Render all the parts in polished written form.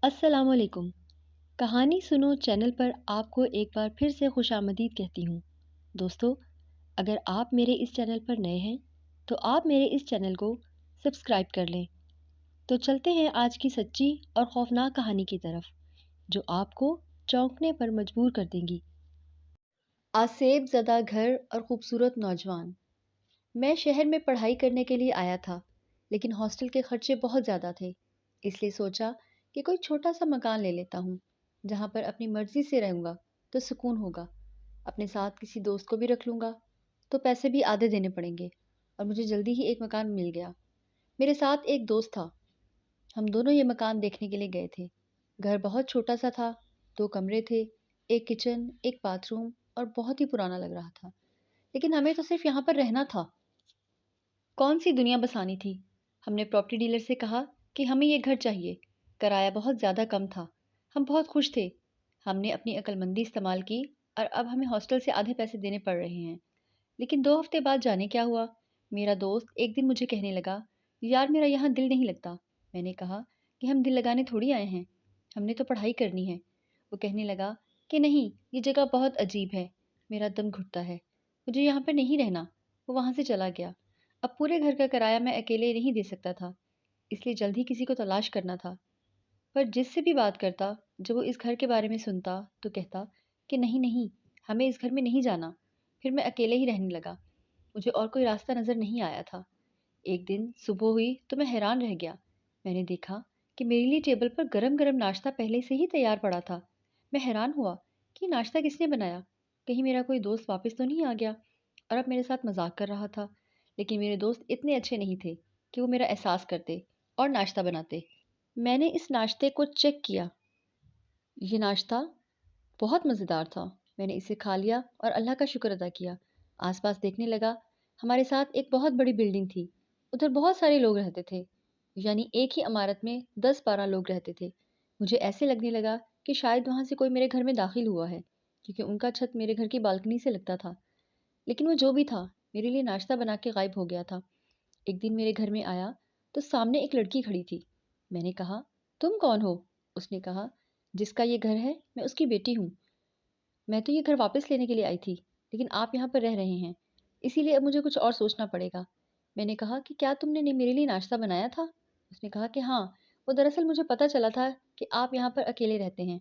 अस्सलाम वालेकुम। कहानी सुनो चैनल पर आपको एक बार फिर से खुशामदीद कहती हूँ। दोस्तों, अगर आप मेरे इस चैनल पर नए हैं तो आप मेरे इस चैनल को सब्सक्राइब कर लें। तो चलते हैं आज की सच्ची और खौफनाक कहानी की तरफ, जो आपको चौंकने पर मजबूर कर देंगी। आसेब ज़दा घर और खूबसूरत नौजवान। मैं शहर में पढ़ाई करने के लिए आया था, लेकिन हॉस्टल के खर्चे बहुत ज़्यादा थे। इसलिए सोचा कि कोई छोटा सा मकान ले लेता हूँ, जहाँ पर अपनी मर्जी से रहूँगा तो सुकून होगा। अपने साथ किसी दोस्त को भी रख लूँगा, तो पैसे भी आधे देने पड़ेंगे। और मुझे जल्दी ही एक मकान मिल गया। मेरे साथ एक दोस्त था। हम दोनों ये मकान देखने के लिए गए थे। घर बहुत छोटा सा था, 2 कमरे थे, एक किचन, एक बाथरूम, और बहुत ही पुराना लग रहा था। लेकिन हमें तो सिर्फ यहाँ पर रहना था। कौन सी दुनिया बसानी थी। हमने प्रॉपर्टी डीलर से कहा कि हमें ये घर चाहिए। किराया बहुत ज़्यादा कम था। हम बहुत खुश थे। हमने अपनी अक्लमंदी इस्तेमाल की और अब हमें हॉस्टल से आधे पैसे देने पड़ रहे हैं। लेकिन 2 हफ्ते बाद जाने क्या हुआ। मेरा दोस्त एक दिन मुझे कहने लगा, यार मेरा यहाँ दिल नहीं लगता। मैंने कहा कि हम दिल लगाने थोड़ी आए हैं, हमने तो पढ़ाई करनी है। वो कहने लगा कि नहीं, ये जगह बहुत अजीब है। मेरा दम घुटता है, मुझे यहाँ पर नहीं रहना। वो वहाँ से चला गया। अब पूरे घर का किराया मैं अकेले नहीं दे सकता था, इसलिए जल्द ही किसी को तलाश करना था। पर जिससे भी बात करता, जब वो इस घर के बारे में सुनता तो कहता कि नहीं नहीं, हमें इस घर में नहीं जाना। फिर मैं अकेले ही रहने लगा। मुझे और कोई रास्ता नज़र नहीं आया था। एक दिन सुबह हुई तो मैं हैरान रह गया। मैंने देखा कि मेरे लिए टेबल पर गरम गरम नाश्ता पहले से ही तैयार पड़ा था। मैं हैरान हुआ कि नाश्ता किसने बनाया। कहीं मेरा कोई दोस्त वापस तो नहीं आ गया और अब मेरे साथ मजाक कर रहा था। लेकिन मेरे दोस्त इतने अच्छे नहीं थे कि वो मेरा एहसास करते और नाश्ता बनाते। मैंने इस नाश्ते को चेक किया। ये नाश्ता बहुत मज़ेदार था। मैंने इसे खा लिया और अल्लाह का शुक्र अदा किया। आसपास देखने लगा। हमारे साथ एक बहुत बड़ी बिल्डिंग थी। उधर बहुत सारे लोग रहते थे, यानी एक ही इमारत में 10-12 लोग रहते थे। मुझे ऐसे लगने लगा कि शायद वहाँ से कोई मेरे घर में दाखिल हुआ है, क्योंकि उनका छत मेरे घर की बालकनी से लगता था। लेकिन वो जो भी था, मेरे लिए नाश्ता बना के गायब हो गया था। एक दिन मेरे घर में आया तो सामने एक लड़की खड़ी थी। मैंने कहा, तुम कौन हो? उसने कहा, जिसका ये घर है मैं उसकी बेटी हूँ। मैं तो ये घर वापस लेने के लिए आई थी, लेकिन आप यहाँ पर रह रहे हैं, इसीलिए अब मुझे कुछ और सोचना पड़ेगा। मैंने कहा कि क्या तुमने मेरे लिए नाश्ता बनाया था? उसने कहा कि हाँ, वो दरअसल मुझे पता चला था कि आप यहाँ पर अकेले रहते हैं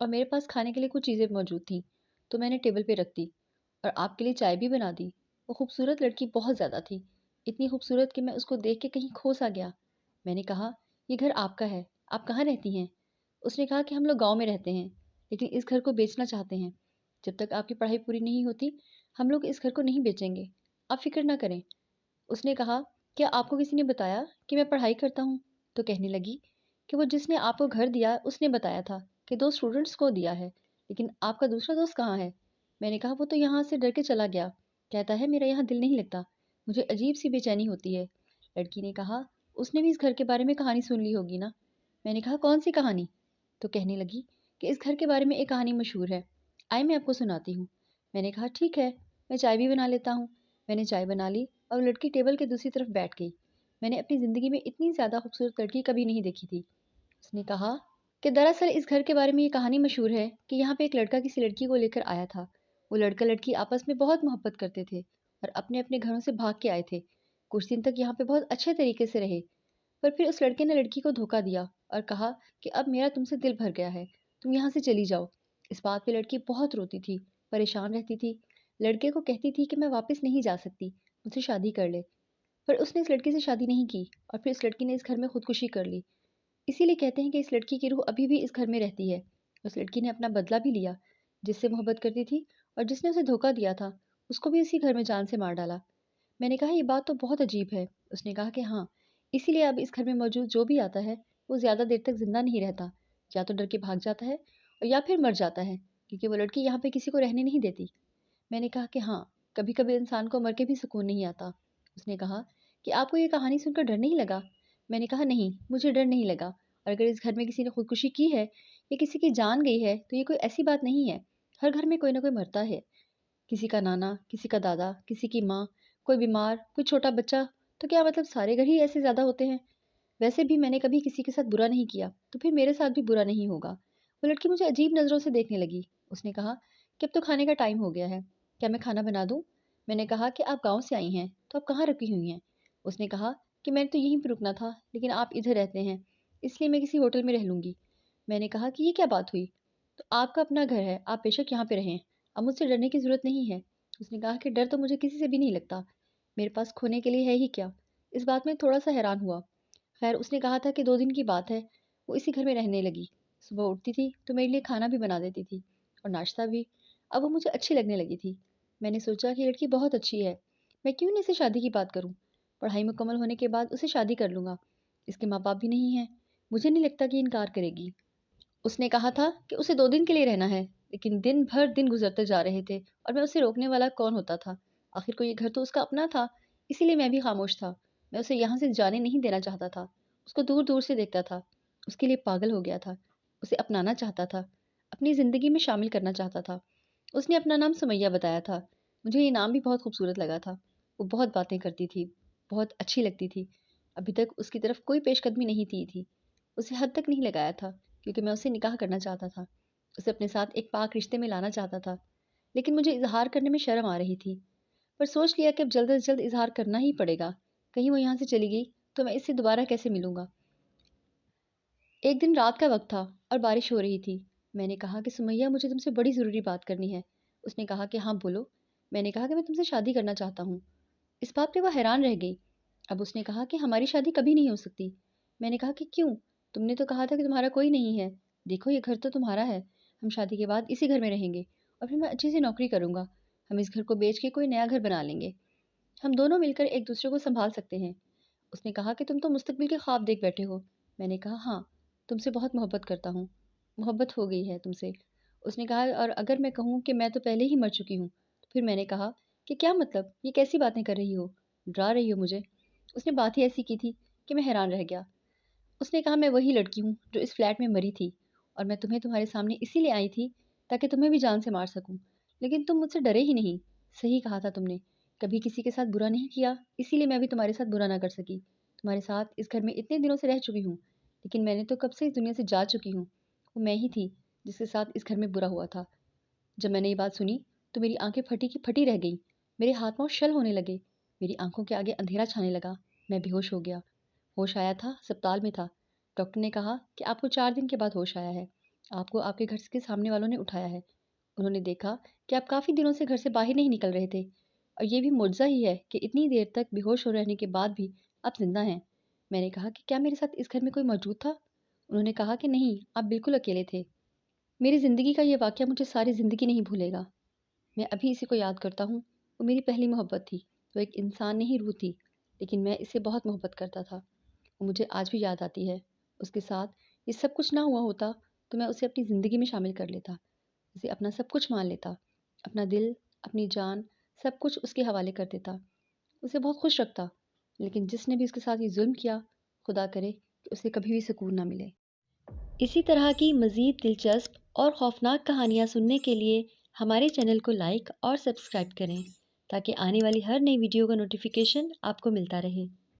और मेरे पास खाने के लिए कुछ चीज़ें मौजूद थी, तो मैंने टेबल पे रख दी और आपके लिए चाय भी बना दी। वो खूबसूरत लड़की बहुत ज़्यादा थी, इतनी खूबसूरत कि मैं उसको देख के कहीं खो सा गया। मैंने कहा, ये घर आपका है, आप कहाँ रहती हैं? उसने कहा कि हम लोग गाँव में रहते हैं, लेकिन इस घर को बेचना चाहते हैं। जब तक आपकी पढ़ाई पूरी नहीं होती, हम लोग इस घर को नहीं बेचेंगे। आप फ़िक्र ना करें। उसने कहा, क्या आपको किसी ने बताया कि मैं पढ़ाई करता हूँ? तो कहने लगी कि वो जिसने आपको घर दिया उसने बताया था कि 2 स्टूडेंट्स को दिया है, लेकिन आपका दूसरा दोस्त कहाँ है? मैंने कहा, वो तो यहाँ से डर के चला गया। कहता है मेरा यहाँ दिल नहीं लगता, मुझे अजीब सी बेचैनी होती है। लड़की ने कहा, उसने भी इस घर के बारे में कहानी सुन ली होगी ना? मैंने कहा, कौन सी कहानी? तो कहने लगी कि इस घर के बारे में एक कहानी मशहूर है, आइए मैं आपको सुनाती हूँ। मैंने कहा, ठीक है, मैं चाय भी बना लेता हूँ। मैंने चाय बना ली और लड़की टेबल के दूसरी तरफ बैठ गई। मैंने अपनी ज़िंदगी में इतनी ज़्यादा खूबसूरत लड़की कभी नहीं देखी थी। उसने कहा कि दरअसल इस घर के बारे में ये कहानी मशहूर है कि यहाँ पे एक लड़का किसी लड़की को लेकर आया था। वो लड़का लड़की आपस में बहुत मोहब्बत करते थे और अपने अपने घरों से भाग के आए थे। कुछ दिन तक यहाँ पे बहुत अच्छे तरीके से रहे, पर फिर उस लड़के ने लड़की को धोखा दिया और कहा कि अब मेरा तुमसे दिल भर गया है, तुम यहाँ से चली जाओ। इस बात पे लड़की बहुत रोती थी, परेशान रहती थी। लड़के को कहती थी कि मैं वापस नहीं जा सकती, मुझसे शादी कर ले। पर उसने इस लड़की से शादी नहीं की और फिर इस लड़की ने इस घर में खुदकुशी कर ली। इसीलिए कहते हैं कि इस लड़की की रूह अभी भी इस घर में रहती है। उस लड़की ने अपना बदला भी लिया, जिससे मोहब्बत करती थी, और जिसने उसे धोखा दिया था उसको भी इसी घर में जान से मार डाला। मैंने कहा, ये बात तो बहुत अजीब है। उसने कहा कि हाँ, इसीलिए अब इस घर में मौजूद जो भी आता है वो ज़्यादा देर तक जिंदा नहीं रहता, या तो डर के भाग जाता है और या फिर मर जाता है, क्योंकि वो लड़की यहाँ पे किसी को रहने नहीं देती। मैंने कहा कि हाँ, कभी कभी इंसान को मर के भी सुकून नहीं आता। उसने कहा कि आपको ये कहानी सुनकर डर नहीं लगा? मैंने कहा, नहीं, मुझे डर नहीं लगा। और अगर इस घर में किसी ने खुदकुशी की है या किसी की जान गई है तो ये कोई ऐसी बात नहीं है। हर घर में कोई ना कोई मरता है, किसी का नाना, किसी का दादा, किसी की माँ, कोई बीमार, कोई छोटा बच्चा। तो क्या मतलब सारे घर ही ऐसे ज़्यादा होते हैं? वैसे भी मैंने कभी किसी के साथ बुरा नहीं किया, तो फिर मेरे साथ भी बुरा नहीं होगा। वो लड़की मुझे अजीब नज़रों से देखने लगी। उसने कहा कि अब तो खाने का टाइम हो गया है, क्या मैं खाना बना दूँ? मैंने कहा कि आप गाँव से आई हैं, तो आप कहाँ रुकी हुई हैं? उसने कहा कि मैंने तो यहीं पे रुकना था, लेकिन आप इधर रहते हैं, इसलिए मैं किसी होटल में रह लूँगी। मैंने कहा कि ये क्या बात हुई? तो आपका अपना घर है, आप बेशक यहाँ पे रहें, अब मुझसे डरने की ज़रूरत नहीं है। उसने कहा कि डर तो मुझे किसी से भी नहीं लगता, मेरे पास खोने के लिए है ही क्या? इस बात में थोड़ा-सा हैरान हुआ। खैर उसने कहा था कि 2 दिन की बात है, वो इसी घर में रहने लगी। सुबह उठती थी तो मेरे लिए खाना भी बना देती थी और नाश्ता भी। अब वो मुझे अच्छी लगने लगी थी। मैंने सोचा कि लड़की बहुत अच्छी है, मैं क्यों नहीं इससे शादी की बात करूँ? पढ़ाई मुकम्मल होने के बाद उसे शादी कर लूँगा। इसके माँ-बाप भी नहीं हैं, मुझे नहीं लगता कि इनकार करेगी। उसने कहा था कि उसे 2 दिन के लिए रहना है, लेकिन दिन भर दिन गुज़रते जा रहे थे और मैं उसे रोकने वाला कौन होता था? आखिर को ये घर तो उसका अपना था, इसीलिए मैं भी खामोश था। मैं उसे यहाँ से जाने नहीं देना चाहता था। उसको दूर-दूर से देखता था, उसके लिए पागल हो गया था। उसे अपनाना चाहता था, अपनी ज़िंदगी में शामिल करना चाहता था। उसने अपना नाम सुमैया बताया था। मुझे ये नाम भी बहुत खूबसूरत लगा था। वो बहुत बातें करती थी, बहुत अच्छी लगती थी। अभी तक उसकी तरफ कोई पेशकदमी नहीं की थी। उसे हद तक नहीं लगाया था, क्योंकि मैं उससे निकाह करना चाहता था। उसे अपने साथ एक पाक रिश्ते में लाना चाहता था। लेकिन मुझे इज़हार करने में शर्म आ रही थी। पर सोच लिया कि अब जल्द से जल्द इज़हार करना ही पड़ेगा। कहीं वो यहाँ से चली गई तो मैं इससे दोबारा कैसे मिलूँगा? एक दिन रात का वक़्त था और बारिश हो रही थी। मैंने कहा कि सुमैया मुझे तुमसे बड़ी ज़रूरी बात करनी है। उसने कहा कि हाँ बोलो। मैंने कहा कि मैं तुमसे शादी करना चाहता हूँ। इस बात पे वो हैरान रह गई। अब उसने कहा कि हमारी शादी कभी नहीं हो सकती। मैंने कहा कि क्यों? तुमने तो कहा था कि तुम्हारा कोई नहीं है। देखो ये घर तो तुम्हारा है। हम शादी के बाद इसी घर में रहेंगे और फिर मैं अच्छी सी नौकरी करूँगा। हम इस घर को बेच के कोई नया घर बना लेंगे। हम दोनों मिलकर एक दूसरे को सँभाल सकते हैं। उसने कहा कि तुम तो मुस्तकबिल के ख्वाब देख बैठे हो। मैंने कहा हाँ, तुमसे बहुत मोहब्बत करता हूँ। मोहब्बत हो गई है तुमसे। उसने कहा और अगर मैं कहूँ कि मैं तो पहले ही मर चुकी हूँ। तो फिर मैंने कहा कि क्या मतलब? ये कैसी बातें कर रही हो? डरा रही हो मुझे? उसने बात ही ऐसी की थी कि मैं हैरान रह गया। उसने कहा मैं वही लड़की हूँ जो इस फ्लैट में मरी थी और मैं तुम्हें तुम्हारे सामने इसीलिए आई थी ताकि तुम्हें भी जान से मार सकूं। लेकिन तुम मुझसे डरे ही नहीं। सही कहा था तुमने। कभी किसी के साथ बुरा नहीं किया, इसीलिए मैं भी तुम्हारे साथ बुरा ना कर सकी। तुम्हारे साथ इस घर में इतने दिनों से रह चुकी हूँ, लेकिन मैंने तो कब से इस दुनिया से जा चुकी हूँ। वो मैं ही थी जिसके साथ इस घर में बुरा हुआ था। जब मैंने ये बात सुनी तो मेरी आंखें फटी की फटी रह गईं। मेरे हाथ पाँव शल होने लगे। मेरी आंखों के आगे अंधेरा छाने लगा। मैं बेहोश हो गया। होश आया था, अस्पताल में था। डॉक्टर ने कहा कि आपको 4 दिन के बाद होश आया है। आपको आपके घर के सामने वालों ने उठाया है। उन्होंने देखा कि आप काफ़ी दिनों से घर से बाहर नहीं निकल रहे थे और ये भी मुआवजा ही है कि इतनी देर तक बेहोश हो रहने के बाद भी आप ज़िंदा हैं। मैंने कहा कि क्या मेरे साथ इस घर में कोई मौजूद था? उन्होंने कहा कि नहीं, आप बिल्कुल अकेले थे। मेरी ज़िंदगी का ये वाक़या मुझे सारी ज़िंदगी नहीं भूलेगा। मैं अभी इसी को याद करता हूँ। वो मेरी पहली मोहब्बत थी। वो एक इंसान नहीं रूह थी, लेकिन मैं इससे बहुत मोहब्बत करता था। वो मुझे आज भी याद आती है। उसके साथ ये सब कुछ ना हुआ होता तो मैं उसे अपनी ज़िंदगी में शामिल कर लेता। उसे अपना सब कुछ मान लेता। अपना दिल, अपनी जान, सब कुछ उसके हवाले कर देता। उसे बहुत खुश रखता। लेकिन जिसने भी उसके साथ ये ज़ुल्म किया, खुदा करे कि उसे कभी भी सुकून ना मिले। इसी तरह की मज़ीद दिलचस्प और खौफनाक कहानियाँ सुनने के लिए हमारे चैनल को लाइक और सब्सक्राइब करें ताकि आने वाली हर नई वीडियो का नोटिफिकेशन आपको मिलता रहे।